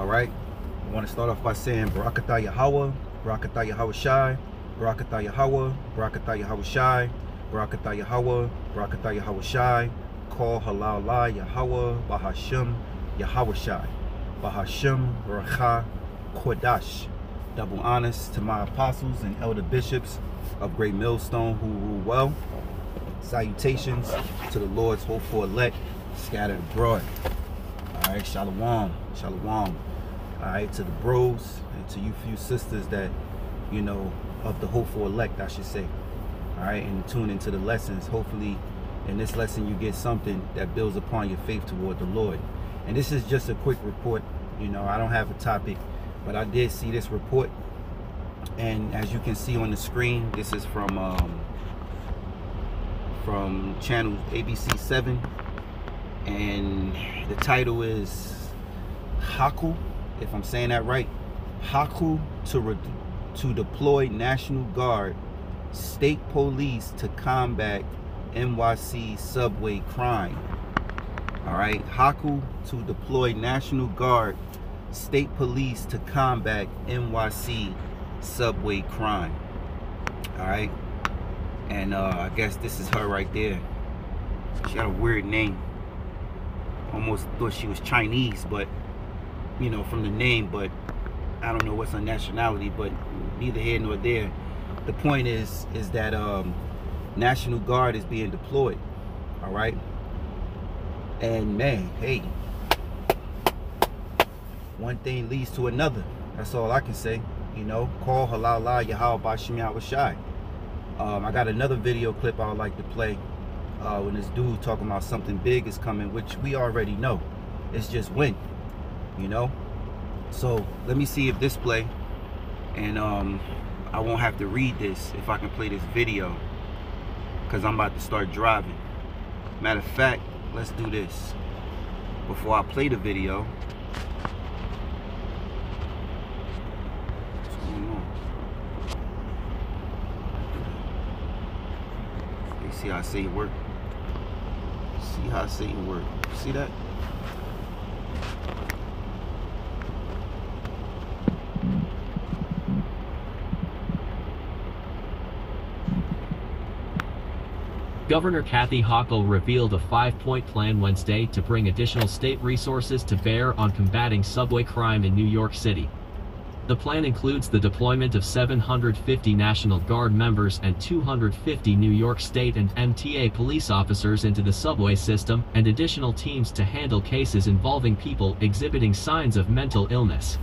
right? I want to start off by saying Barakatah Yahawah, Barakatah Yahawashi, Barakatah Yahawah, Barakatah Yahawashi, Barakatah Yahawah, Barakatah Yahawashi, Call Halal La Yahawah, BaHaSham, Yahawashi, BaHaSham, Rawchaa, Qadash. Double honors to my apostles and elder bishops of GreatMillStone who rule well. Salutations to the Lord's hopeful elect scattered abroad. All right, shalom, shalom. All right, to the bros and to you few sisters that, you know, of the hopeful elect, I should say. All right, and tune into the lessons. Hopefully, in this lesson, you get something that builds upon your faith toward the Lord. And this is just a quick report. You know, I don't have a topic, but I did see this report. And as you can see on the screen, this is from channel ABC 7. And the title is Haku, if I'm saying that right. Haku to deploy National Guard, state police to combat NYC subway crime. All right, Haku to deploy National Guard, state police to combat NYC subway crime. All right, and I guess this is her right there. She got a weird name. Almost thought she was Chinese, but you know, from the name, but I don't know what's her nationality, but neither here nor there. The point is that National Guard is being deployed. All right, and man, hey, one thing leads to another. That's all I can say. You know, call halal la Yahawah Yahawashi. I got another video clip I would like to play when this dude talking about something big is coming, which we already know. It's just when, you know. So let me see if this play, and I won't have to read this if I can play this video, because I'm about to start driving. Matter of fact, let's do this before I play the video. What's going on? You see how I say it work? See how I say it work? See that? Governor Kathy Hochul revealed a 5-point plan Wednesday to bring additional state resources to bear on combating subway crime in New York City. The plan includes the deployment of 750 National Guard members and 250 New York State and MTA police officers into the subway system, and additional teams to handle cases involving people exhibiting signs of mental illness.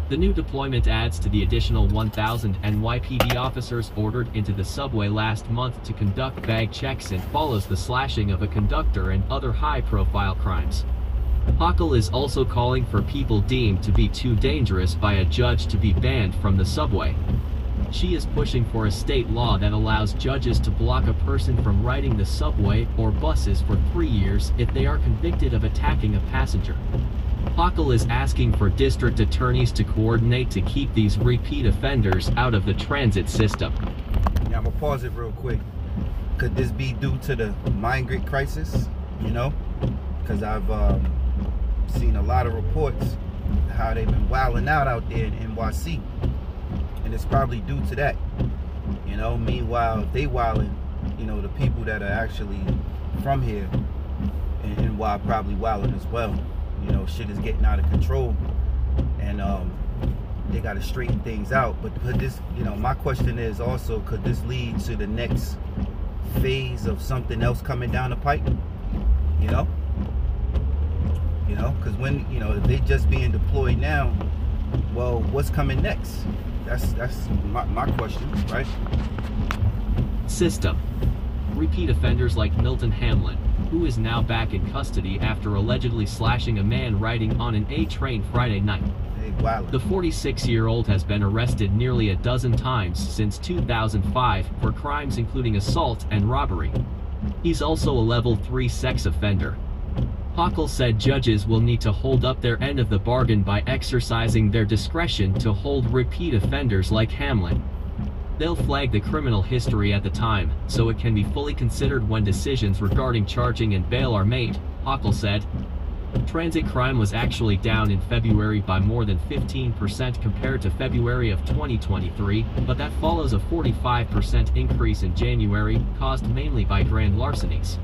The new deployment adds to the additional 1,000 NYPD officers ordered into the subway last month to conduct bag checks and follows the slashing of a conductor and other high-profile crimes. Hochul is also calling for people deemed to be too dangerous by a judge to be banned from the subway. She is pushing for a state law that allows judges to block a person from riding the subway or buses for 3 years if they are convicted of attacking a passenger. Hochul is asking for district attorneys to coordinate to keep these repeat offenders out of the transit system. Now I'm gonna pause it real quick. Could this be due to the migrant crisis? You know, because I've seen a lot of reports how they've been wilding out there in NYC, and it's probably due to that. You know, meanwhile, if they wilding, you know, the people that are actually from here and NY probably wilding as well. You know, shit is getting out of control, and they got to straighten things out. But could this, you know, my question is also, could this lead to the next phase of something else coming down the pipe? You know, because when, you know, if they just being deployed now, well, what's coming next? That's my question, right? System. Repeat offenders like Milton Hamlin, who is now back in custody after allegedly slashing a man riding on an A train Friday night. Hey, wow. The 46-year-old has been arrested nearly a dozen times since 2005 for crimes including assault and robbery. He's also a level 3 sex offender. Hochul said judges will need to hold up their end of the bargain by exercising their discretion to hold repeat offenders like Hamlin. They'll flag the criminal history at the time, so it can be fully considered when decisions regarding charging and bail are made, Hochul said. Transit crime was actually down in February by more than 15% compared to February of 2023, but that follows a 45% increase in January, caused mainly by grand larcenies.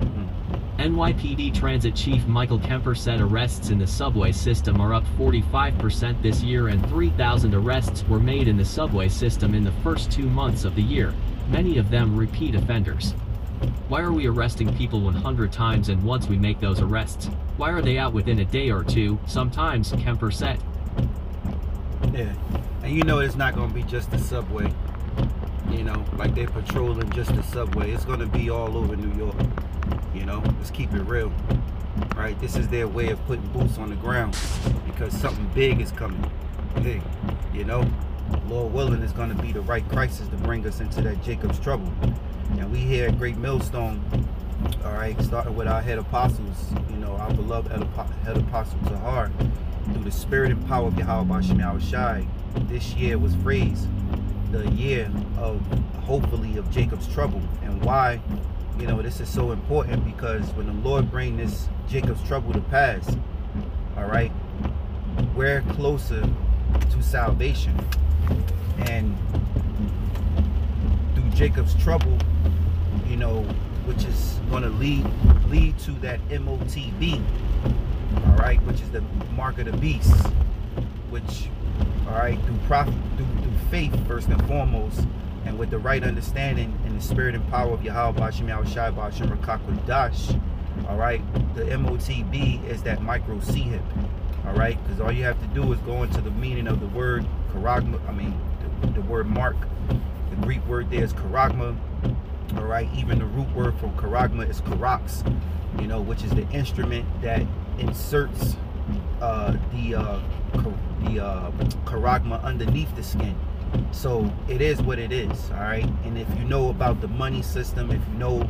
NYPD Transit Chief Michael Kemper said arrests in the subway system are up 45% this year, and 3,000 arrests were made in the subway system in the first 2 months of the year, many of them repeat offenders. Why are we arresting people 100 times, and once we make those arrests, why are they out within a day or two, sometimes, Kemper said. Yeah, and you know it's not going to be just the subway. You know, like they're patrolling just the subway. It's going to be all over New York. You know, let's keep it real. Right? This is their way of putting boots on the ground because something big is coming. Hey, you know, Lord willing, is going to be the right crisis to bring us into that Jacob's trouble. And we here at GreatMillStone, all right, starting with our head apostles, you know, our beloved head apostle Tahar, through the spirit and power of BaHaSham Yahawashi, this year was phrased the year of, hopefully, of Jacob's trouble. And why, you know, this is so important, because when the Lord bring this Jacob's trouble to pass, all right, we're closer to salvation. And through Jacob's trouble, you know, which is going to lead to that MOTB, all right, which is the mark of the beast, which, all right, through faith first and foremost, and with the right understanding and the spirit and power of Yahawah, BaHaSham, BaHaSham, Qadash, all right, the MOTB is that micro C hip, all right, because all you have to do is go into the meaning of the word charagma, the word mark. The Greek word there is charagma. All right, even the root word from charagma is charax, you know, which is the instrument that inserts the charagma underneath the skin. So it is what it is, all right. And if you know about the money system, if you know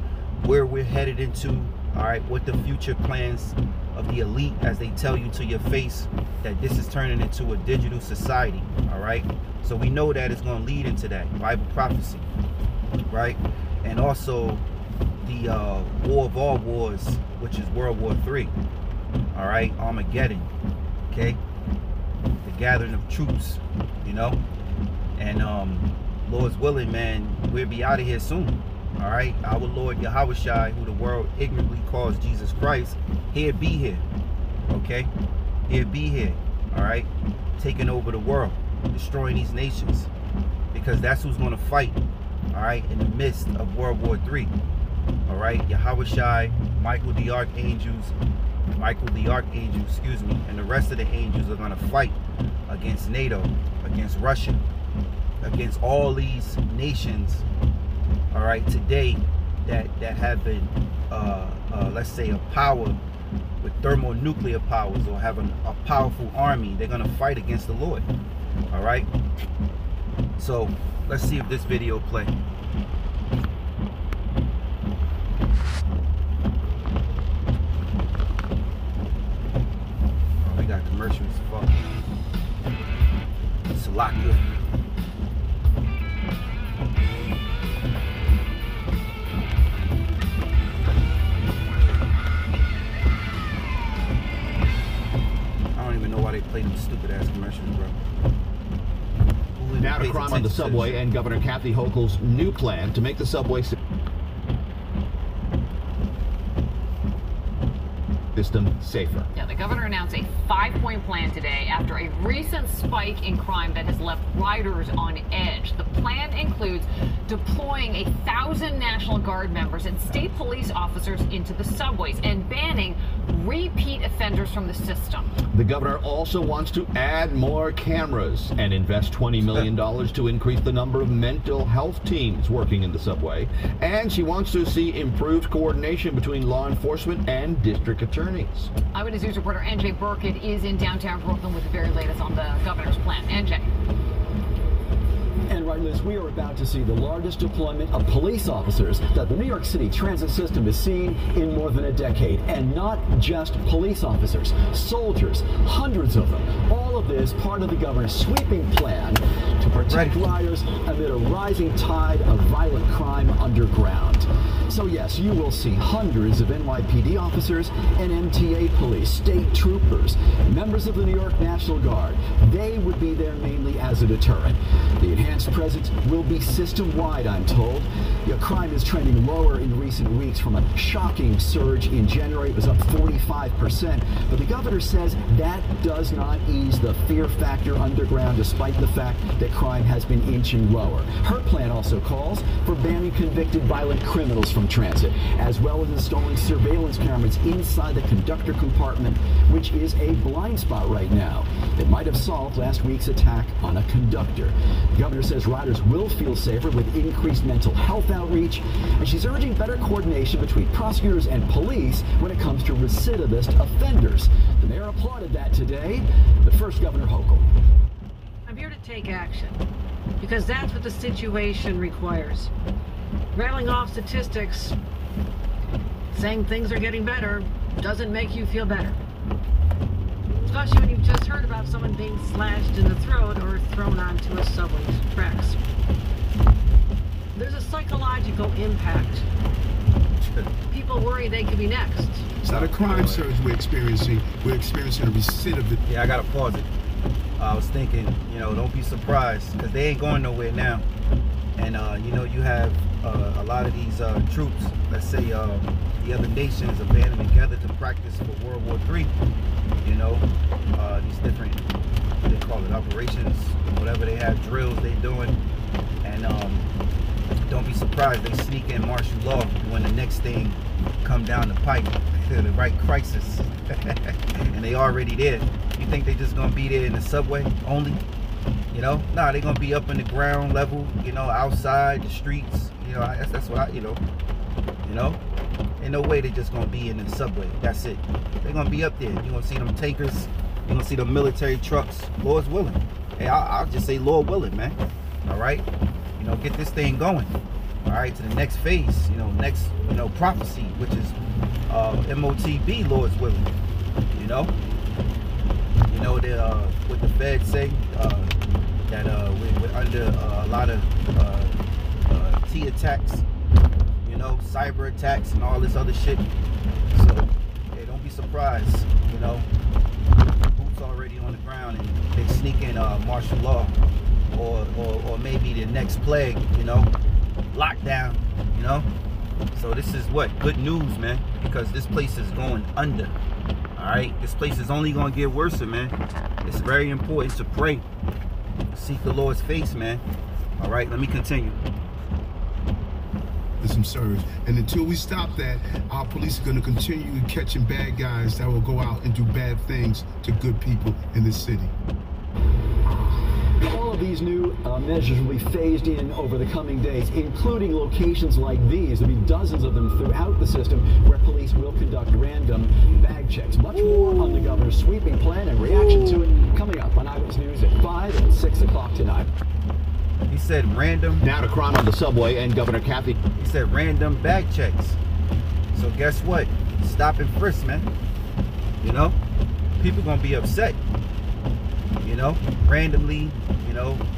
where we're headed into, all right, what the future plans of the elite, as they tell you to your face that this is turning into a digital society, all right. So we know that it's going to lead into that Bible prophecy, right? And also the war of all wars, which is World War III, all right, Armageddon, okay, the gathering of troops, you know, and Lord's willing, man, we'll be out of here soon, all right. Our Lord Yahawashi, who the world ignorantly calls Jesus Christ, he'll be here, okay, he'll be here, all right, taking over the world, destroying these nations, because that's who's going to fight, all right, in the midst of World War III, all right. Yahawashi, Michael the Archangel, excuse me, and the rest of the angels are going to fight against NATO, against Russia, against all these nations, all right, today that have been, let's say, a power with thermonuclear powers, or have a powerful army. They're going to fight against the Lord, all right. So let's see if this video play. Oh, we got commercials. Fuck. Salutations. I don't even know why they play them stupid ass commercials, bro. Now to crime on the subway and Governor Kathy Hochul's new plan to make the subway system safer. Yeah, the governor announced a 5-point plan today after a recent spike in crime that has left riders on edge. The plan includes deploying 1,000 National Guard members and state police officers into the subways and banning repeat offenders from the system. The governor also wants to add more cameras and invest $20 million to increase the number of mental health teams working in the subway. And she wants to see improved coordination between law enforcement and district attorneys. Eyewitness News reporter NJ Burkett is in downtown Brooklyn with the very latest on the governor's plan. NJ. And right, Liz, we are about to see the largest deployment of police officers that the New York City transit system has seen in more than a decade. And not just police officers, soldiers, hundreds of them. All of this part of the governor's sweeping plan to protect rioters amid a rising tide of violent crime underground. So yes, you will see hundreds of NYPD officers and MTA police, state troopers, members of the New York National Guard. They would be there mainly as a deterrent. The enhanced presence will be system-wide, I'm told. Crime is trending lower in recent weeks from a shocking surge in January. It was up 45%. But the governor says that does not ease the fear factor underground, despite the fact that crime has been inching lower. Her plan also calls for banning convicted violent criminals from transit, as well as installing surveillance cameras inside the conductor compartment, which is a blind spot right now that might have solved last week's attack on a conductor. The governor says riders will feel safer with increased mental health outreach, and she's urging better coordination between prosecutors and police when it comes to recidivist offenders. The mayor applauded that today, but first, Governor Hochul. I'm here to take action because that's what the situation requires. Rattling off statistics, saying things are getting better, doesn't make you feel better. Especially when you've just heard about someone being slashed in the throat or thrown onto a subway tracks. There's a psychological impact. People worry they could be next. It's not a crime surge we're experiencing. We're experiencing a recidivist. Yeah, I gotta pause it. I was thinking, don't be surprised, because they ain't going nowhere now. And you have a lot of these troops, let's say the other nations, are banding together to practice for World War III. These different, they call it operations, whatever they have, drills they doing. And don't be surprised they sneak in martial law when the next thing come down the pipe, the right crisis. And they already there. You think they just gonna be there in the subway only? Nah, they gonna be up in the ground level, outside the streets. That's what ain't no way they just gonna be in the subway. That's it. They're gonna be up there. You're gonna see them tankers. You're gonna see them military trucks. Lord's willing. Hey, I'll just say Lord willing, man. All right. Get this thing going. All right, to the next phase. Next, prophecy, which is MOTB. Lord's willing. What the Fed say that we're under a lot of T attacks, cyber attacks and all this other shit. So, hey, don't be surprised, boots already on the ground and they sneak in martial law or maybe the next plague, lockdown, So this is what? Good news, man, because this place is going under. All right, this place is only gonna get worse, man. It's very important to pray, seek the Lord's face, man. All right, let me continue. There's some surge, and until we stop that, our police are going to continue catching bad guys that will go out and do bad things to good people in this city. All of these new measures will be phased in over the coming days, including locations like these. There'll be dozens of them throughout the system where police will conduct random bag checks. Much more on the governor's sweeping plan and reaction to it coming up on Eyewitness News at 5 and 6 o'clock tonight. He said random. Now to crime on the subway and Governor Kathy. He said random bag checks. So guess what? Stop and frisk, man. People gonna be upset. Randomly.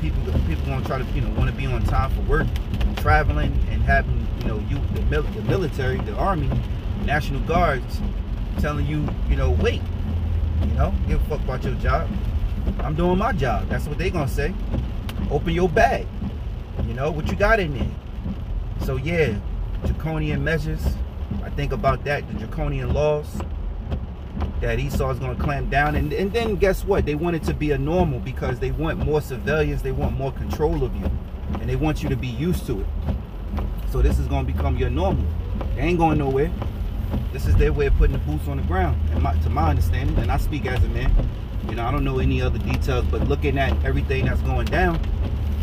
People gonna try to, want to be on time for work, traveling, and having, the military, the Army, National Guards telling you, wait, give a fuck about your job. I'm doing my job. That's what they gonna say. Open your bag. What you got in there. So yeah, draconian measures. I think about that, the draconian laws that Esau is going to clamp down, and then guess what? They want it to be a normal because they want more civilians, they want more control of you, and they want you to be used to it. So this is going to become your normal. They ain't going nowhere. This is their way of putting the boots on the ground, and to my understanding, and I speak as a man. I don't know any other details, but looking at everything that's going down,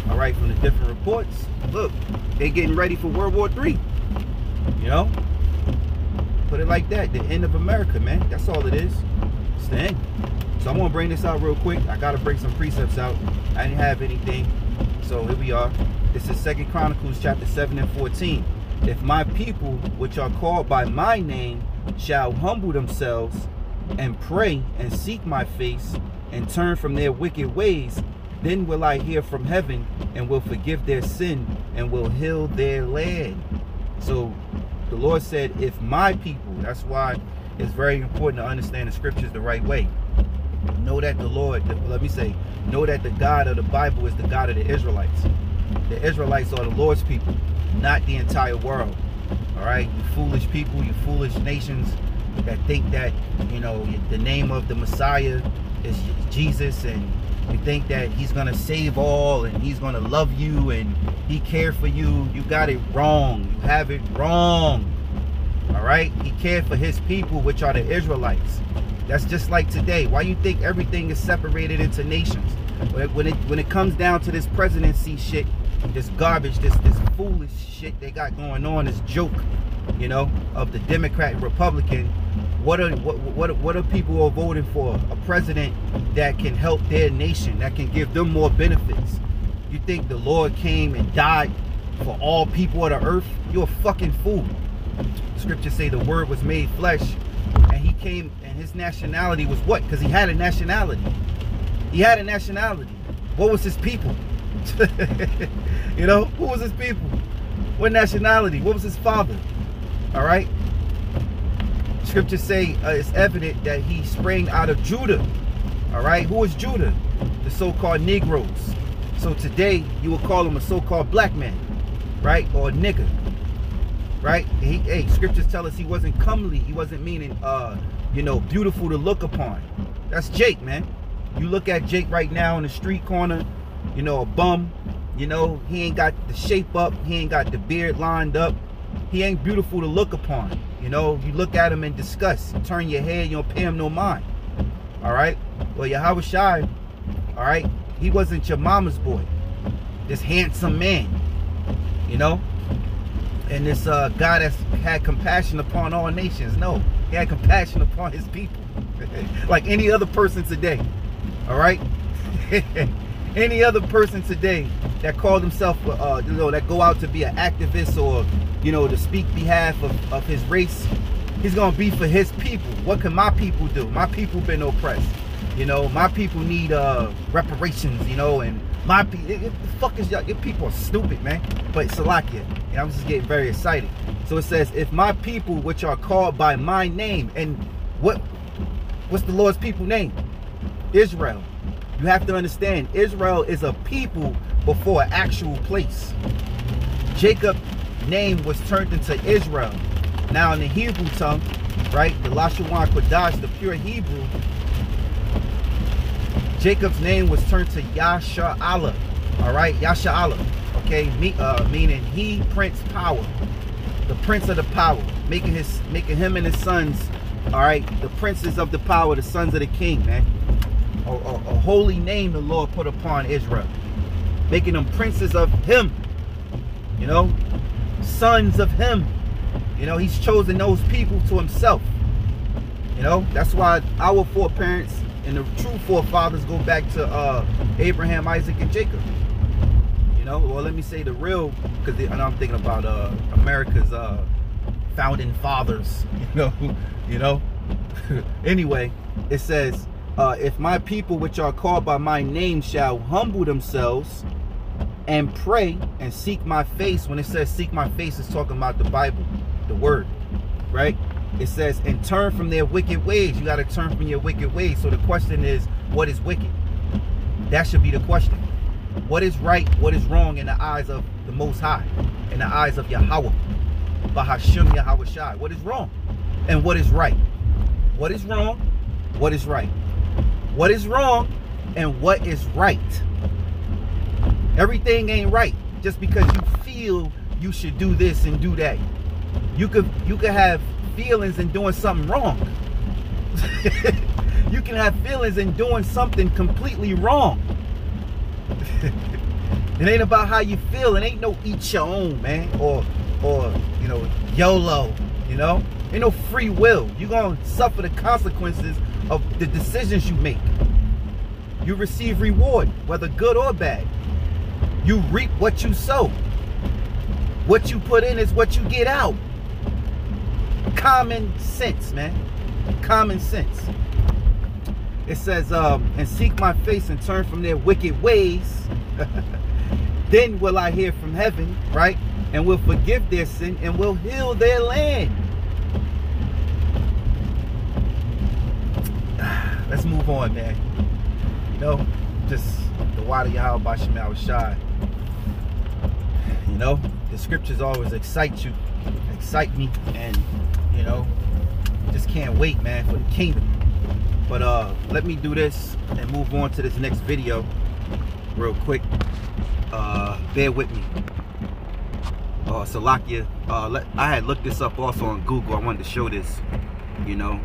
all right, from the different reports, look, they getting ready for World War III. Put it like that, the end of America, man. That's all it is. It's the end. So I'm gonna bring this out real quick. I gotta bring some precepts out. I didn't have anything, so here we are. This is 2 Chronicles chapter 7 and 14. If my people, which are called by my name, shall humble themselves and pray and seek my face and turn from their wicked ways, Then will I hear from heaven and will forgive their sin and will heal their land. So the Lord said, if my people, that's why it's very important to understand the scriptures the right way. Know that the Lord, let me say, know that the God of the Bible is the God of the Israelites. The Israelites are the Lord's people, not the entire world. All right, you foolish people, you foolish nations that think that, you know, the name of the Messiah is Jesus, and you think that he's gonna save all and he's gonna love you and he cared for you. You got it wrong. You have it wrong. All right, he cared for his people, which are the Israelites. That's just like today. Why you think everything is separated into nations? When it comes down to this presidency shit, this garbage, this foolish shit they got going on, this joke, you know, of the Democrat and Republican, what are people who are voting for? A president that can help their nation, that can give them more benefits. You think the Lord came and died for all people of the earth? You're a fucking fool. Scriptures say the word was made flesh, and he came, and his nationality was what? Because he had a nationality. He had a nationality. What was his people? You know, who was his people? What nationality? What was his father? All right. Scriptures say it's evident that he sprang out of Judah. All right. Who is Judah? The so-called Negroes. So today you would call him a so-called black man, right? Or a nigger, right? Hey, scriptures tell us he wasn't comely. He wasn't meaning, you know, beautiful to look upon. That's Jake, man. You look at Jake right now in the street corner, you know, a bum. You know, he ain't got the shape up. He ain't got the beard lined up. He ain't beautiful to look upon. You know, you look at him in disgust. You turn your head, you don't pay him no mind. All right? Well, Yahawashi, all right, he wasn't your mama's boy. This handsome man, you know? And this God that's had compassion upon all nations. No, he had compassion upon his people. Like any other person today. All right? Any other person today that called himself, you know, that go out to be an activist or, you know, to speak behalf of his race, he's gonna be for his people. What can my people do? My people been oppressed. You know, my people need reparations. You know, and my people, the fuck is y'all? Your people are stupid, man. But Salakia, and I'm just getting very excited. So it says, if my people, which are called by my name, and what's the Lord's people name? Israel. You have to understand, Israel is a people before an actual place. Jacob's name was turned into Israel. Now in the Hebrew tongue, right, the Rawchaa Qadash, the pure Hebrew, Jacob's name was turned to Yashar'Allah. All right, Yashar'Allah. Okay, meaning he prince power, the prince of the power, making him and his sons, all right, the princes of the power, the sons of the king, man. A holy name the Lord put upon Israel, making them princes of him, you know, sons of him. You know, he's chosen those people to himself. You know, that's why our foreparents and the true forefathers go back to Abraham, Isaac, and Jacob. You know, well, let me say the real, because I'm thinking about America's founding fathers. You know. Anyway, it says, if my people which are called by my name shall humble themselves and pray and seek my face. When it says seek my face, it's talking about the Bible, the word, right? It says, and turn from their wicked ways. You got to turn from your wicked ways. So the question is, what is wicked? That should be the question. What is right? What is wrong in the eyes of the Most High? In the eyes of Yahawah, BaHaSham, Yahawashi. What is wrong? And what is right? What is wrong? What is right? What is wrong? And what is right? Everything ain't right just because you feel you should do this and do that. You could have feelings in doing something wrong. You can have feelings in doing something completely wrong. It ain't about how you feel. It ain't no eat your own, man, or you know, YOLO. You know, ain't no free will. You're gonna suffer the consequences of the decisions you make. You receive reward, whether good or bad. You reap what you sow. What you put in is what you get out. Common sense, man. Common sense. It says, and seek my face and turn from their wicked ways. Then will I hear from heaven, right? And will forgive their sin and will heal their land. Let's move on, man. You know, just the water Yahawah BaHaSham Yahawashi. You know, the scriptures always excite me, and you know, just can't wait, man, for the kingdom. But let me do this and move on to this next video real quick. Bear with me. Salakia. I had looked this up also on Google. I wanted to show this, you know,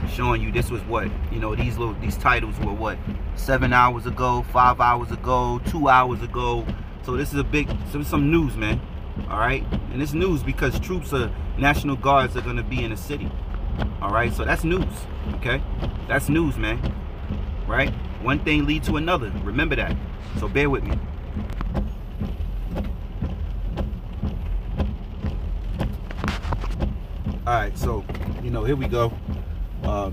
showing you this was what, you know, these titles were what, 7 hours ago, 5 hours ago, 2 hours ago. So this is some news, man. All right, and it's news because troops of National Guards are going to be in the city. All right, so that's news. Okay, that's news, man. Right, one thing leads to another. Remember that. So bear with me. All right, so you know, here we go.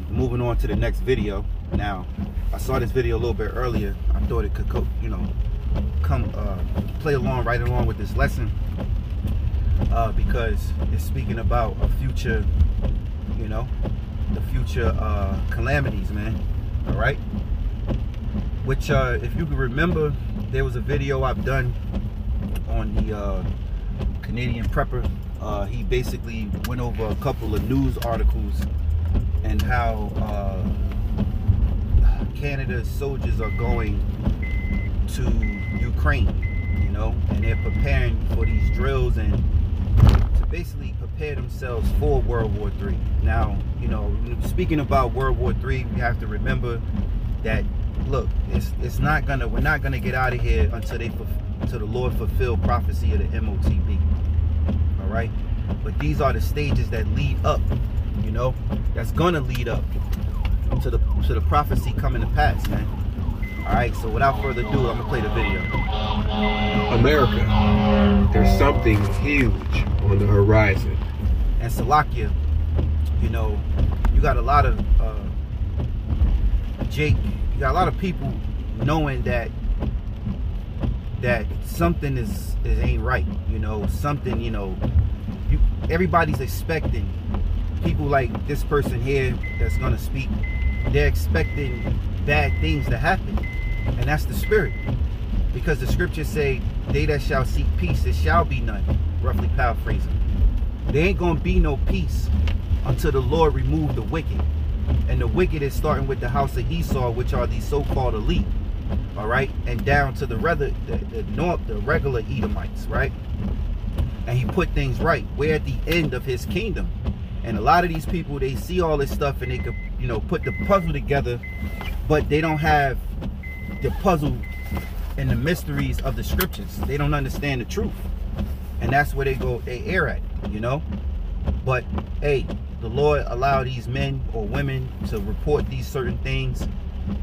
Moving on to the next video. Now, I saw this video a little bit earlier. I thought it could go, you know, come play along right along with this lesson, because it's speaking about a future, you know, the future calamities, man. All right, which if you can remember, there was a video I've done on the Canadian prepper. He basically went over a couple of news articles and how Canada's soldiers are going to Ukraine, you know, and they're preparing for these drills and to basically prepare themselves for World War III. Now, you know, speaking about World War III, we have to remember that, look, we're not gonna get out of here until the Lord fulfill prophecy of the MOTB. All right, but these are the stages that lead up, you know, that's gonna lead up to the prophecy coming to pass, man. All right, so without further ado, I'm gonna play the video. America, there's something huge on the horizon. And Salakia, you know, you got a lot of Jake, you got a lot of people knowing that something is ain't right, you know, something, you know, everybody's expecting, people like this person here that's gonna speak, they're expecting bad things to happen, and that's the spirit, because the scriptures say, they that shall seek peace, it shall be none, roughly paraphrasing. There ain't gonna be no peace until the Lord remove the wicked, and the wicked is starting with the house of Esau, which are these so-called elite, all right, and down to the regular Edomites, right? And he put things right. We're at the end of his kingdom, and a lot of these people, they see all this stuff and they could, you know, put the puzzle together, but they don't have the puzzle and the mysteries of the scriptures. They don't understand the truth, and that's where they err at, you know. But hey, the Lord allowed these men or women to report these certain things,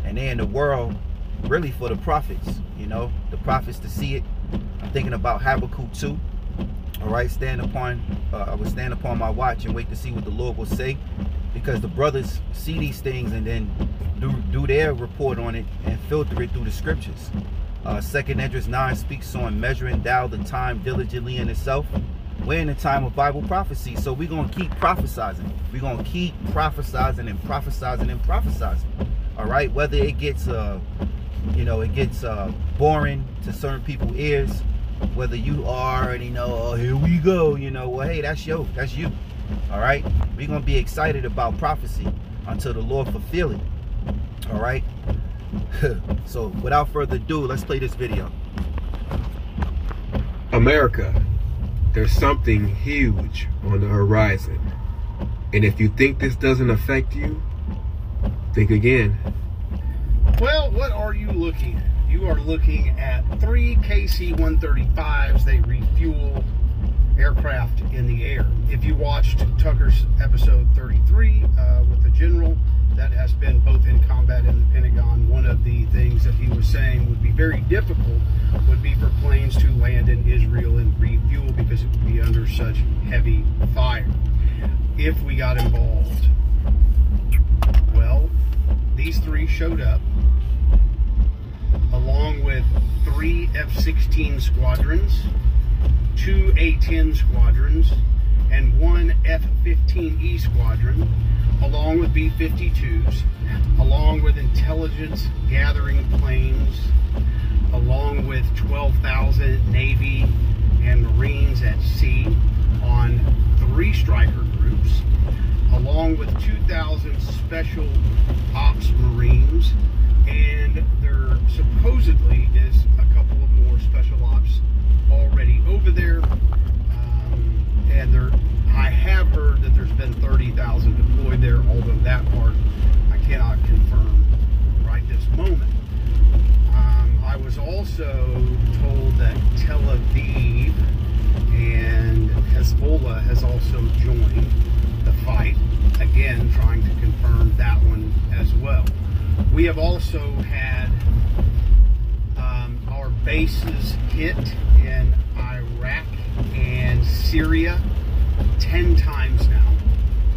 and they're in the world really for the prophets, you know, the prophets to see it. I'm thinking about Habakkuk 2. All right, I would stand upon my watch and wait to see what the Lord will say, because the brothers see these things and then do their report on it and filter it through the scriptures. 2nd Esdras 9 speaks on measuring thou the time diligently in itself. We're in the time of Bible prophecy, so we're going to keep prophesizing. We're going to keep prophesizing and prophesizing and prophesizing. All right, whether it gets, you know, it gets boring to certain people's ears, whether you already know, oh, here we go, you know, well, hey, that's you. All right, we're going to be excited about prophecy until the Lord fulfill it. All right. So without further ado, let's play this video. America, there's something huge on the horizon. And if you think this doesn't affect you, think again. Well, what are you looking at? You are looking at 3 KC-135s. They refuel aircraft in the air. If you watched Tucker's episode 33 with the general that has been both in combat in the Pentagon, one of the things that he was saying would be very difficult would be for planes to land in Israel and refuel, because it would be under such heavy fire if we got involved. Well, the these three showed up, along with 3 F-16 squadrons, 2 A-10 squadrons, and 1 F-15E squadron, along with B-52s, along with intelligence gathering planes, along with 12,000 Navy and Marines at sea on 3 Stryker groups, along with 2,000 Special Ops Marines, and there supposedly is a couple of more Special Ops already over there, and I have heard that there's been 30,000 deployed there, although that part I cannot confirm right this moment. I was also told that Tel Aviv and Hezbollah has also joined the fight, again trying to confirm that one as well. We have also had our bases hit in Iraq and Syria 10 times now.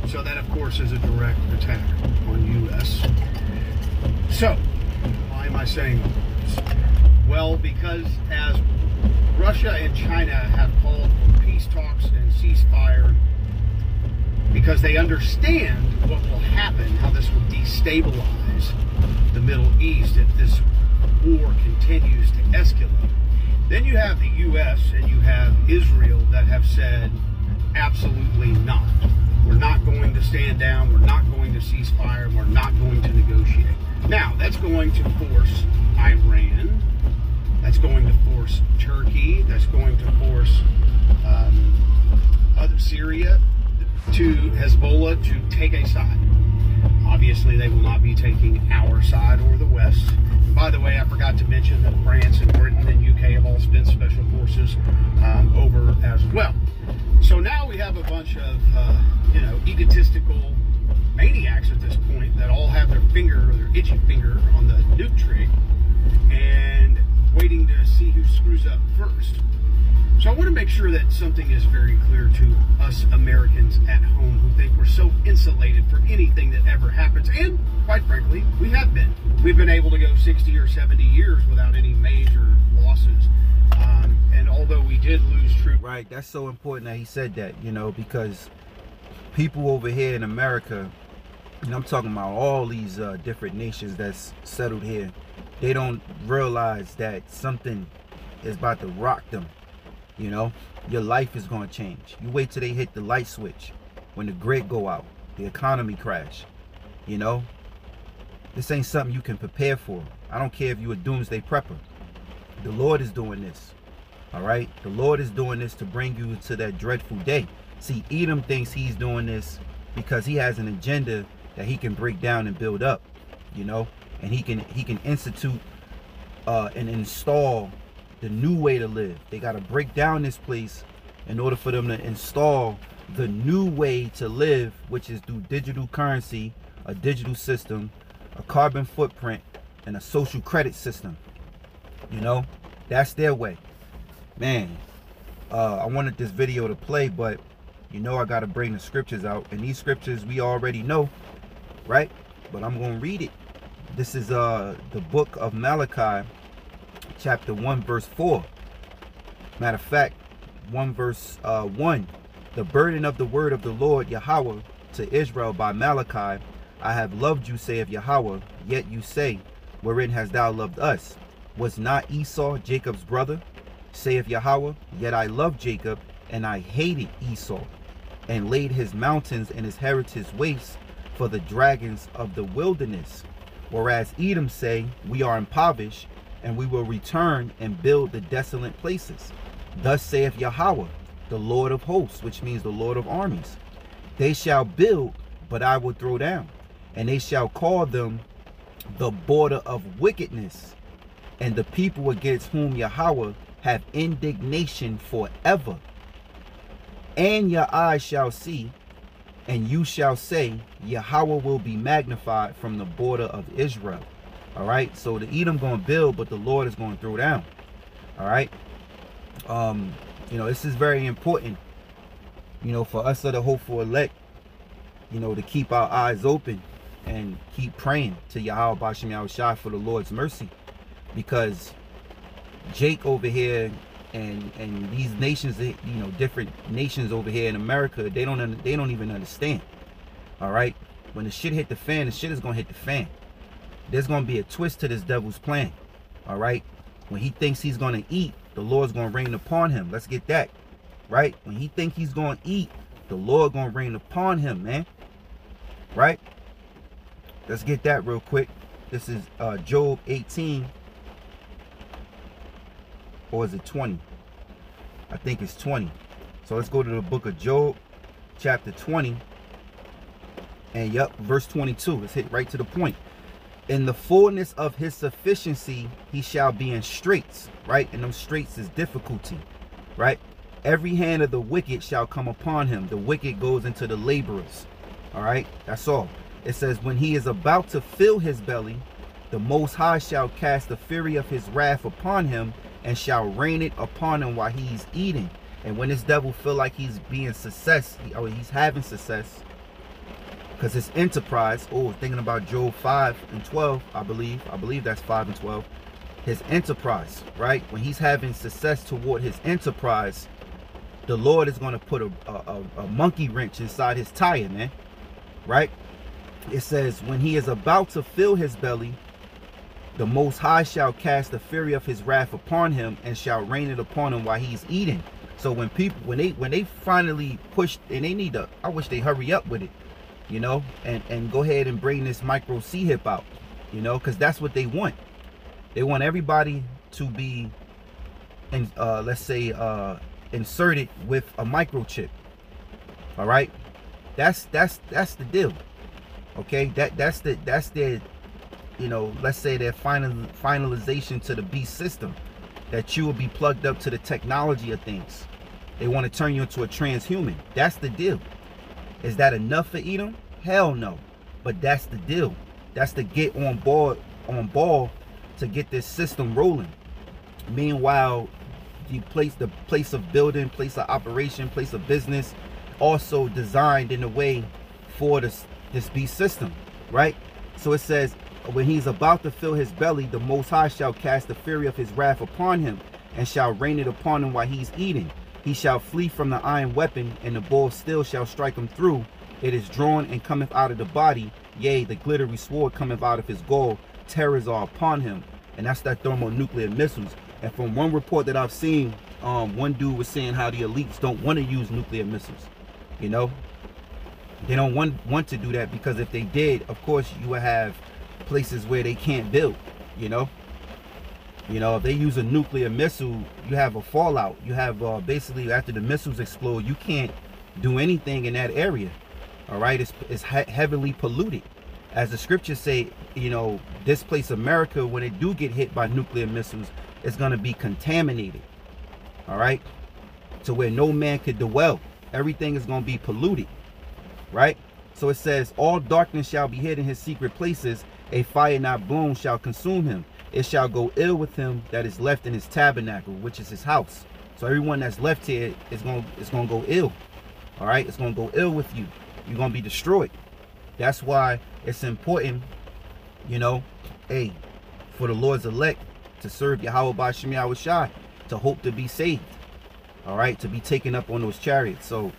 So that, of course, is a direct attack on U.S. So, why am I saying this? Well, because as Russia and China have called for peace talks and ceasefire, because they understand what will happen, how this will destabilize the Middle East if this war continues to escalate. Then you have the U.S. and you have Israel that have said, absolutely not. We're not going to stand down. We're not going to cease fire. We're not going to negotiate. Now, that's going to force Iran. That's going to force Turkey. That's going to force other Syria, to Hezbollah to take a side. Obviously, they will not be taking our side or the West. And by the way, I forgot to mention that France and Britain and UK have all spent special forces over as well. So now we have a bunch of, egotistical maniacs at this point that all have their finger, or their itchy finger, on the nuke trigger and waiting to see who screws up first. So I want to make sure that something is very clear to us Americans at home who think we're so insulated for anything that ever happens. And quite frankly, we have been. We've been able to go 60 or 70 years without any major losses. And although we did lose troops. Right, that's so important that he said that, because people over here in America, and I'm talking about all these different nations that's settled here, they don't realize that something is about to rock them. Your life is going to change. You wait till they hit the light switch, when the grid go out, the economy crash. This ain't something you can prepare for. I don't care if you're a doomsday prepper. The Lord is doing this. All right? The Lord is doing this to bring you to that dreadful day. See, Edom thinks he's doing this because he has an agenda that he can break down and build up, and he can institute and install the new way to live. They got to break down this place in order for them to install the new way to live, which is through digital currency, a digital system, a carbon footprint, and a social credit system. That's their way. Man, I wanted this video to play, but I got to bring the scriptures out, and these scriptures we already know, right? But I'm going to read it. This is the book of Malachi, chapter 1 verse 4. Matter of fact, 1 verse 1. The burden of the word of the Lord Yahawah to Israel by Malachi. I have loved you, saith Yahawah, yet you say, wherein hast thou loved us? Was not Esau Jacob's brother? Saith Yahawah, yet I loved Jacob, and I hated Esau, and laid his mountains and his heritage waste for the dragons of the wilderness. Whereas Edom say, we are impoverished, and we will return and build the desolate places. Thus saith Yahawah, the Lord of hosts, which means the Lord of armies. They shall build, but I will throw down, and they shall call them the border of wickedness, and the people against whom Yahawah have indignation forever. And your eyes shall see, and you shall say, Yahawah will be magnified from the border of Israel. All right, so the Edom going to build, but the Lord is going to throw down. All right, this is very important, for us of the hopeful elect, to keep our eyes open and keep praying to Yahawah BaHaSham Yahawashi for the Lord's mercy, because Jake over here and these nations, you know, different nations over here in America, they don't even understand. All right, when the shit hit the fan, the shit is gonna hit the fan. There's gonna be a twist to this devil's plan. All right, when he thinks he's gonna eat, the Lord's gonna rain upon him. Let's get that right. When he thinks he's gonna eat, the Lord gonna rain upon him, man. Right? Let's get that real quick. This is Job 18, or is it 20? I think it's 20. So let's go to the book of Job, chapter 20, and yep, verse 22. Let's hit right to the point. In the fullness of his sufficiency, he shall be in straits, right? And those straits is difficulty, right? Every hand of the wicked shall come upon him. The wicked goes into the laborers. All right, that's all. It says, when he is about to fill his belly, the Most High shall cast the fury of his wrath upon him, and shall rain it upon him while he's eating. And when this devil feel like he's being success, or he's having success, because his enterprise, oh, thinking about Job 5 and 12, I believe that's 5 and 12. His enterprise, right? When he's having success toward his enterprise, the Lord is going to put a monkey wrench inside his tire, man. Right? It says, when he is about to fill his belly, the Most High shall cast the fury of his wrath upon him, and shall rain it upon him while he's eating. So when people, when they finally push, and they need to, I wish they hurry up with it, you know, and go ahead and bring this micro C-hip out, you know, because that's what they want. They want everybody to be, let's say, inserted with a microchip. All right, that's the deal. Okay, that's their, you know, let's say their finalization to the beast system, that you will be plugged up to the technology of things. They want to turn you into a transhuman. That's the deal. Is that enough for Edom? Hell no. But that's the deal. That's to get on ball to get this system rolling. Meanwhile, the place of building, place of operation, place of business, also designed in a way for this beast system, right? So it says, when he's about to fill his belly, the Most High shall cast the fury of his wrath upon him, and shall rain it upon him while he's eating. He shall flee from the iron weapon, and the bow of steel shall strike him through. It is drawn and cometh out of the body. Yea, the glittery sword cometh out of his gall. Terrors are upon him. And that's that thermonuclear missiles. And from one report that I've seen, one dude was saying how the elites don't want to use nuclear missiles. You know, they don't want to do that, because if they did, of course, you would have places where they can't build. You know, if they use a nuclear missile, you have a fallout. You have basically, after the missiles explode, you can't do anything in that area. All right, it's heavily polluted. As the scriptures say, you know, this place America, when they do get hit by nuclear missiles, it's going to be contaminated. All right, to where no man could dwell. Everything is going to be polluted. Right? So it says, all darkness shall be hid in his secret places. A fire not blown shall consume him. It shall go ill with him that is left in his tabernacle, which is his house. So everyone that's left here is going to go ill. All right, it's going to go ill with you. You're going to be destroyed. That's why it's important, you know, hey, for the Lord's elect to serve Yahawah BaHaSham Yahawashi, to hope to be saved. All right, to be taken up on those chariots. So,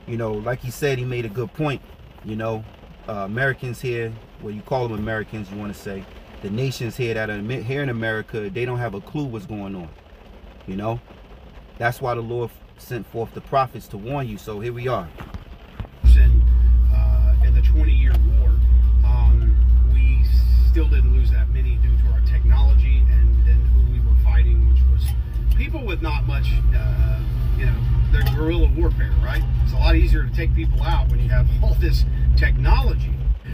you know, like he said, he made a good point. You know, Americans here, well, you call them Americans, you want to say, the nations here that are here in America, they don't have a clue what's going on. You know, that's why the Lord sent forth the prophets to warn you. So here we are. In the 20-year war, we still didn't lose that many due to our technology and then who we were fighting, which was people with not much, you know, they're guerrilla warfare, right? It's a lot easier to take people out when you have all this technology.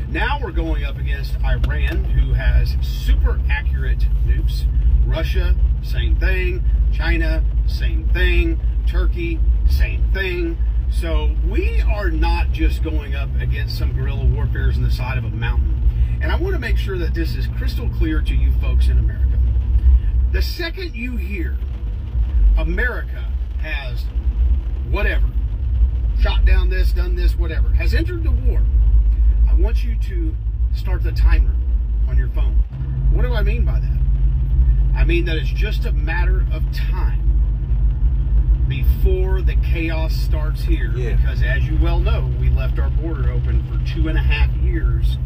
Now we're going up against Iran, who has super accurate nukes. Russia, same thing. China, same thing. Turkey, same thing. So we are not just going up against some guerrilla warfare in the side of a mountain. And I want to make sure that this is crystal clear to you folks in America. The second you hear America has whatever, shot down this, done this, whatever, has entered the war, I want you to start the timer on your phone. What do I mean by that? I mean that it's just a matter of time before the chaos starts here. Yeah. Because as you well know, we left our border open for 2.5 years.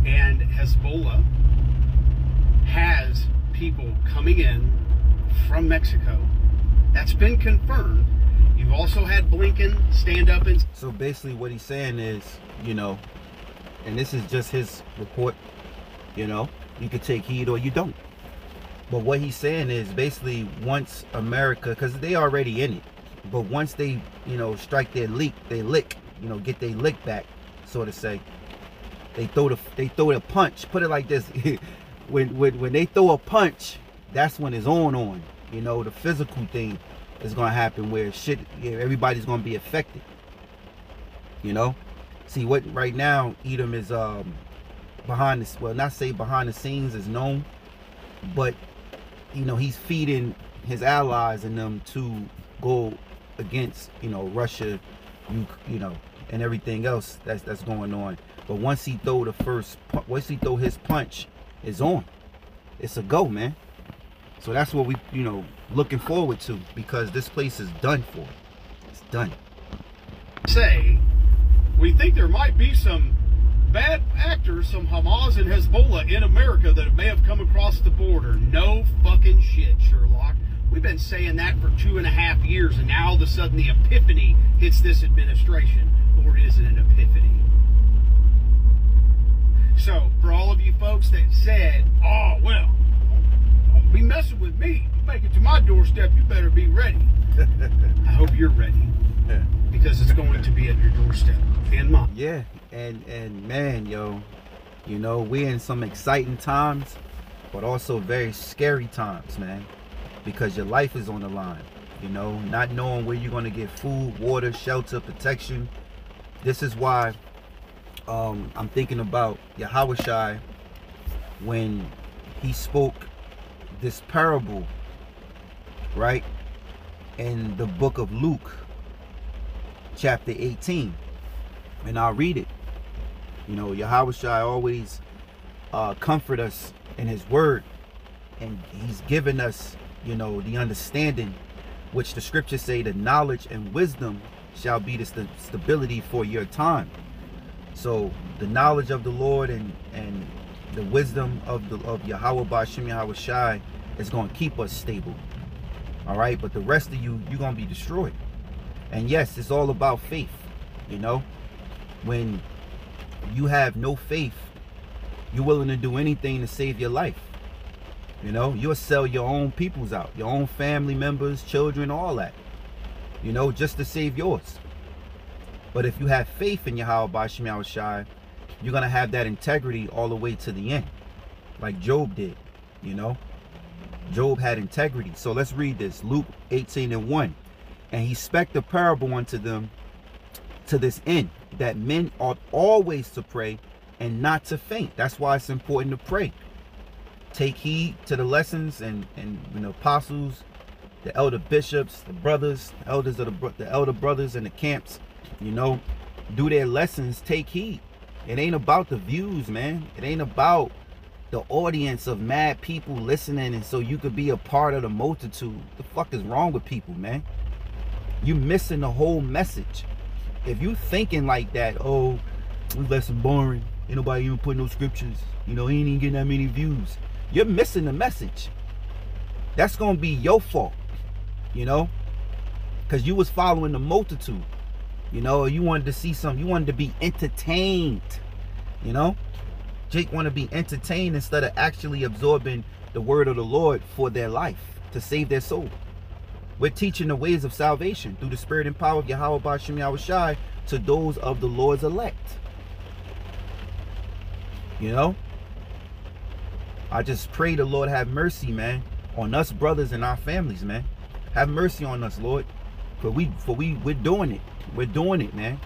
And Hezbollah has people coming in from Mexico. That's been confirmed. You've also had Blinken stand up and... So basically what he's saying is, you know, and this is just his report, you know, you could take heed or you don't. But what he's saying is basically once America, because they already in it, but once they, you know, strike their lick, you know, get their lick back, so to say, they throw the punch. Put it like this: when they throw a punch, that's when it's on. You know, the physical thing is gonna happen where shit, everybody's gonna be affected. You know, see what right now Edom is behind this. Well, not say behind the scenes is known, but you know he's feeding his allies and them to go against, you know, Russia, you know, and everything else that's going on. But once he throw his punch, it's on. It's a go, man. So that's what we, you know, looking forward to, because this place is done for. It's done. Say, we think there might be some bad actors, some Hamas and Hezbollah in America that may have come across the border. No fucking shit, Sherlock. We've been saying that for 2.5 years, and now all of a sudden the epiphany hits this administration. Or is it an epiphany? So, for all of you folks that said, oh, well, don't be messing with me. You make it to my doorstep, you better be ready. I hope you're ready. Because it's going to be at your doorstep. And mine. Yeah, and man, yo, you know, we're in some exciting times, but also very scary times, man. Because your life is on the line. You know, not knowing where you're going to get food, water, shelter, protection. This is why I'm thinking about Yahawashi when he spoke this parable, right, in the book of Luke, chapter 18. And I'll read it. You know, Yahawashi always comfort us in his word, and he's given us, you know, the understanding, which the scriptures say the knowledge and wisdom shall be the stability for your time. So the knowledge of the Lord and the wisdom of Yahawah, BaHaSham, Yahawashi is going to keep us stable. All right, but the rest of you're going to be destroyed. And yes, it's all about faith. You know, when you have no faith, you're willing to do anything to save your life. You know, you'll sell your own peoples out, your own family members, children, all that, you know, just to save yours. But if you have faith in Yahawah, BaHaSham, Yahawashi, you're going to have that integrity all the way to the end, like Job did. You know, Job had integrity. So let's read this, Luke 18:1. And he spake the parable unto them to this end, that men ought always to pray and not to faint. That's why it's important to pray. Take heed to the lessons and you know, apostles, the elder bishops, the brothers, elders of the elder brothers in the camps, you know, do their lessons. Take heed. It ain't about the views, man. It ain't about the audience of mad people listening and so you could be a part of the multitude. The fuck is wrong with people, man? You missing the whole message. If you thinking like that, oh, we lesson boring, ain't nobody even put no scriptures, you know, he ain't even getting that many views, you're missing the message. That's gonna be your fault, you know, because you was following the multitude, you know. You wanted to see something, you wanted to be entertained, you know. Jake want to be entertained instead of actually absorbing the word of the Lord for their life, to save their soul. We're teaching the ways of salvation through the spirit and power of Yahawah, BaHaSham, Yahawashi to those of the Lord's elect. You know, I just pray the Lord have mercy, man, on us brothers and our families, man. Have mercy on us, Lord, for we're doing it. We're doing it, man,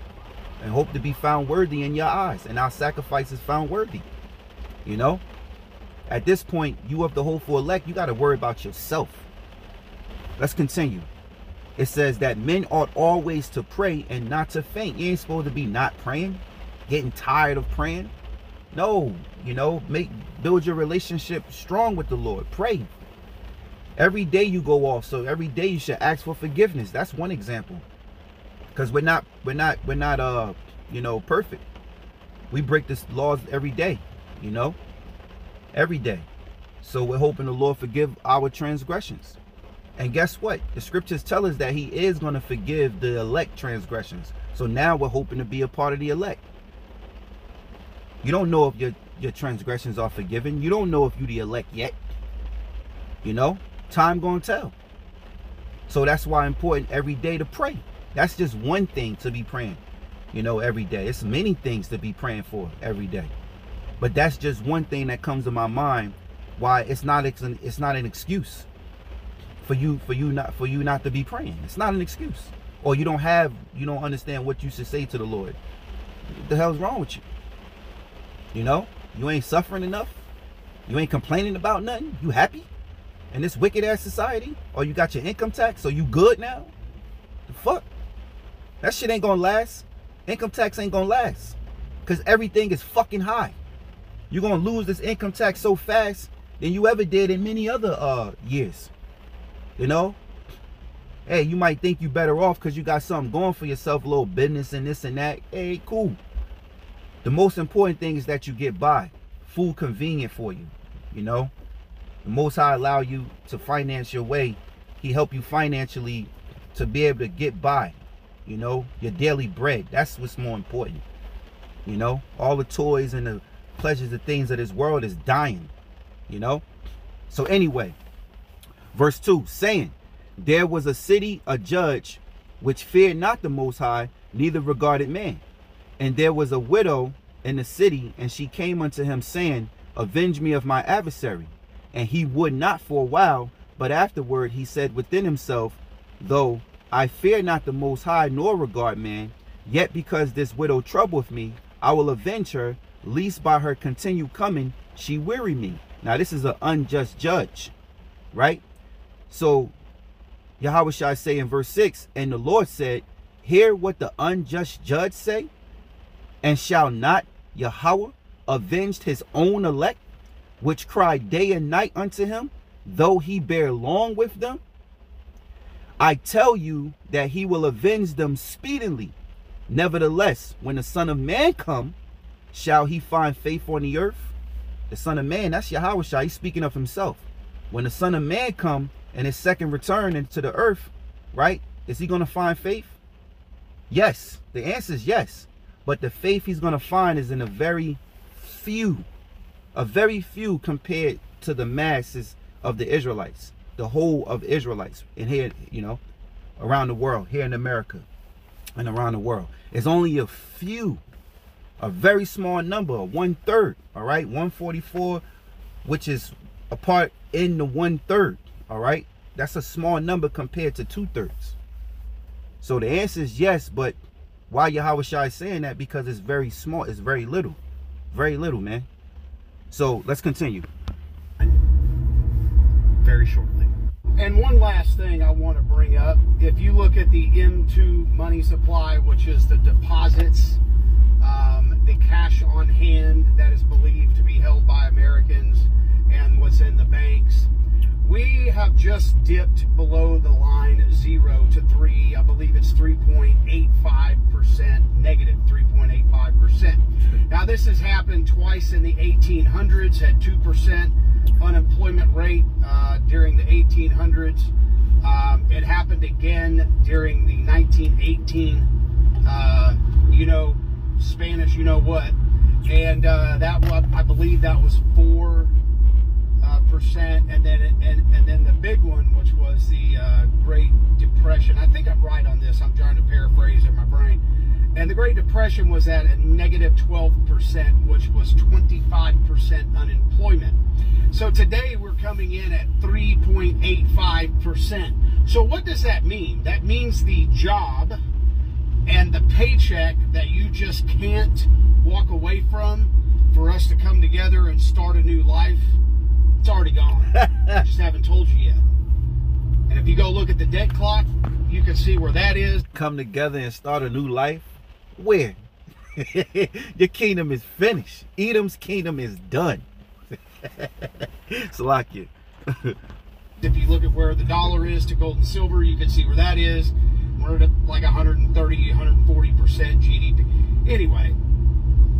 and hope to be found worthy in your eyes, and our sacrifice is found worthy. You know, at this point, you of the hopeful elect, you got to worry about yourself. Let's continue. It says that men ought always to pray and not to faint. You ain't supposed to be not praying. getting tired of praying. No, you know, build your relationship strong with the Lord. Pray. Every day you go off, so every day you should ask for forgiveness. That's one example. Because we're not you know, perfect. We break the laws every day, you know, every day. So we're hoping the Lord forgive our transgressions. And guess what? The scriptures tell us that he is going to forgive the elect transgressions. So now we're hoping to be a part of the elect. You don't know if your transgressions are forgiven. You don't know if you the elect yet. You know, time gonna tell. So that's why it's important every day to pray. That's just one thing to be praying, you know, every day. It's many things to be praying for every day. But that's just one thing that comes to my mind why it's not an excuse for you not to be praying. It's not an excuse. Or you don't understand what you should say to the Lord. What the hell's wrong with you? You know, you ain't suffering enough. You ain't complaining about nothing. You happy in this wicked ass society? Or you got your income tax, so you good now? The fuck? That shit ain't gonna last. Income tax ain't gonna last. Because everything is fucking high. You're gonna lose this income tax so fast than you ever did in many other years. You know? Hey, you might think you better off because you got something going for yourself, a little business and this and that. Hey, cool. The most important thing is that you get by. Food convenient for you. You know? The Most High allow you to finance your way. He help you financially to be able to get by. You know? Your daily bread. That's what's more important. You know? All the toys and the pleasures and things of this world is dying. You know? So anyway. Verse 2. Saying, there was a city, a judge, which feared not the Most High, neither regarded man. And there was a widow in the city, and she came unto him, saying, avenge me of my adversary. And he would not for a while, but afterward he said within himself, though I fear not the Most High, nor regard man, yet because this widow troubleth me, I will avenge her, lest by her continued coming she weary me. Now this is an unjust judge, right? So Yahawashi say in verse 6, and the Lord said, hear what the unjust judge say, and shall not Yahawah avenge his own elect, which cry day and night unto him, though he bear long with them? I tell you that he will avenge them speedily. Nevertheless, when the Son of Man come, shall he find faith on the earth? The Son of Man, that's Yahawashi, he's speaking of himself. When the Son of Man come in his second return into the earth, right, is he going to find faith? Yes, the answer is yes. But the faith he's going to find is in a very few compared to the masses of the Israelites, the whole of Israelites in here, you know, around the world, here in America and around the world. It's only a few, a very small number, 1/3, all right, 144, which is a part in the 1/3, all right. That's a small number compared to 2/3. So the answer is yes, but why Yahawashi is saying that? Because it's very small, it's very little, man. So let's continue. Very shortly. And one last thing I want to bring up, if you look at the M2 money supply, which is the deposits, the cash on hand that is believed to be held by Americans and what's in the banks, we have just dipped below the line 0 to 3. I believe it's 3.85%, negative 3.85%. Now this has happened twice in the 1800s at 2% unemployment rate during the 1800s. It happened again during the 1918, you know, Spanish, you know what, and that was, I believe that was 4%, and then the big one, which was the Great Depression. I think I'm right on this. I'm trying to paraphrase in my brain. And the Great Depression was at a negative 12%, which was 25% unemployment. So today we're coming in at 3.85%. So what does that mean? That means the job and the paycheck that you just can't walk away from for us to come together and start a new life, it's already gone. I just haven't told you yet. And if you go look at the debt clock, you can see where that is. Come together and start a new life? Where? Your kingdom is finished. Edom's kingdom is done. Salakia. If you look at where the dollar is to gold and silver, you can see where that is. We're at like 130, 140% GDP. Anyway,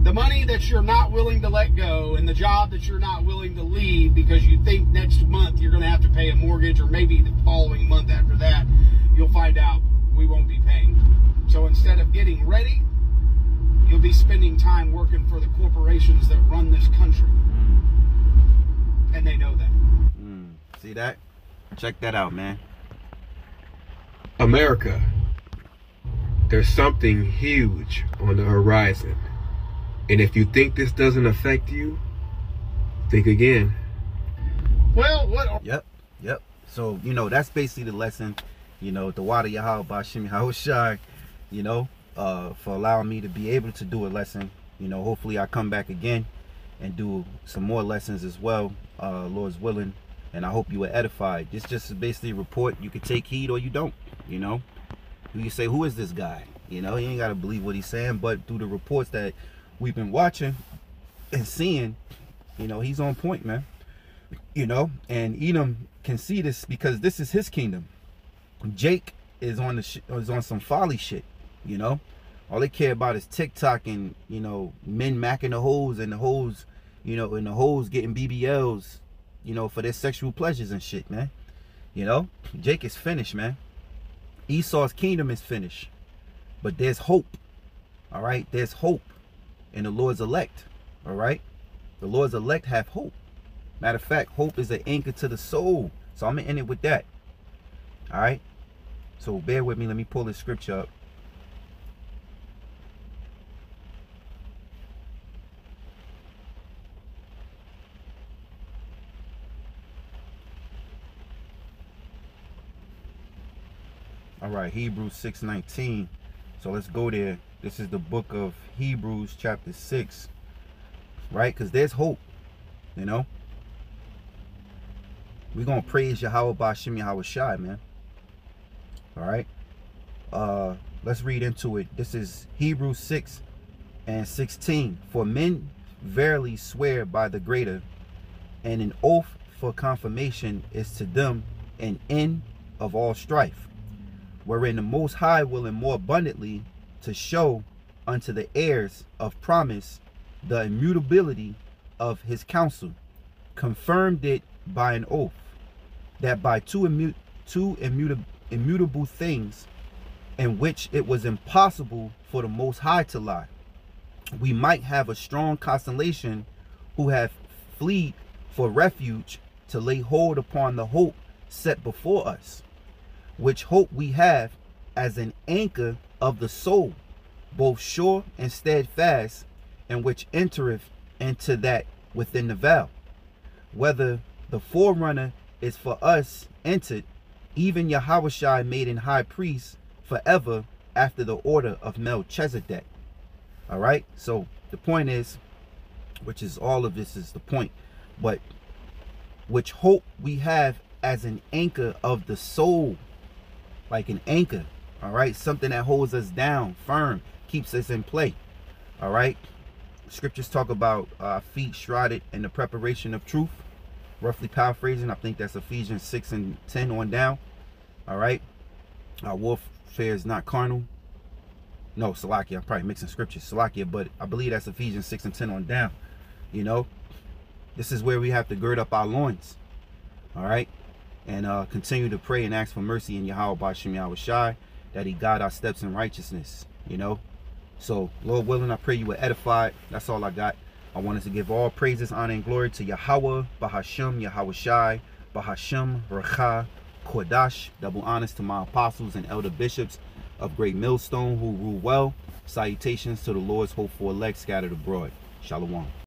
the money that you're not willing to let go and the job that you're not willing to leave because you think next month you're going to have to pay a mortgage, or maybe the following month after that, you'll find out we won't be paying. So instead of getting ready, you'll be spending time working for the corporations that run this country. And they know that. See that? Check that out, man. America, there's something huge on the horizon. And if you think this doesn't affect you, think again. Well, what? Yep. So, you know, that's basically the lesson. You know, the water Yahawah, BaHaSham, Yahawashi, you know, for allowing me to be able to do a lesson. You know, hopefully I come back again and do some more lessons as well, Lord's willing. And I hope you were edified. It's just basically a report. You can take heed or you don't, you know. You can say, who is this guy? You know, you ain't got to believe what he's saying. But through the reports that we've been watching and seeing, you know, he's on point, man. You know, and Edom can see this because this is his kingdom. Jake is on some folly shit, you know. All they care about is TikTok and, you know, men macking the hoes and the hoes, you know, and the hoes getting BBLs, you know, for their sexual pleasures and shit, man. You know, Jake is finished, man. Esau's kingdom is finished. But there's hope. All right, there's hope in the Lord's elect. All right, the Lord's elect have hope. Matter of fact, hope is an anchor to the soul. So I'm gonna end it with that. All right, so bear with me. Let me pull this scripture up. All right, Hebrews 6:19. So let's go there. This is the book of Hebrews chapter 6, right? Because there's hope, you know. We're going to praise Yahawah, BaHaSham, Yahawashi, man. All right. Let's read into it. This is Hebrews 6:16. For men verily swear by the greater, and an oath for confirmation is to them an end of all strife, wherein the Most High will in more abundantly to show unto the heirs of promise the immutability of his counsel, confirmed it by an oath, that by two immutable things, in which it was impossible for the Most High to lie, we might have a strong consolation who have fled for refuge, to lay hold upon the hope set before us, which hope we have as an anchor of the soul, both sure and steadfast, and which entereth into that within the veil, whether the forerunner is for us entered, even Yahawashi made in high priest forever after the order of Melchizedek. All right, so the point is, which is all of this is the point, but which hope we have as an anchor of the soul, like an anchor, all right, something that holds us down firm, keeps us in play. All right, scriptures talk about feet shrouded in the preparation of truth, roughly paraphrasing. I think that's Ephesians 6:10 on down. All right, our warfare is not carnal. No, Salakia, I'm probably mixing scriptures, Salakia, but I believe that's Ephesians 6:10 on down. You know, this is where we have to gird up our loins. All right, and continue to pray and ask for mercy in Yahawah, BaHaSham, Yahawashi, that he guide our steps in righteousness, you know. So, Lord willing, I pray you were edified. That's all I got. I wanted to give all praises, honor, and glory to Yahawah, BaHaSham, Yahawashi, BaHaSham, Rawchaa, Qadash. Double honors to my apostles and elder bishops of GreatMillStone who rule well. Salutations to the Lord's hopeful elect scattered abroad. Shalom.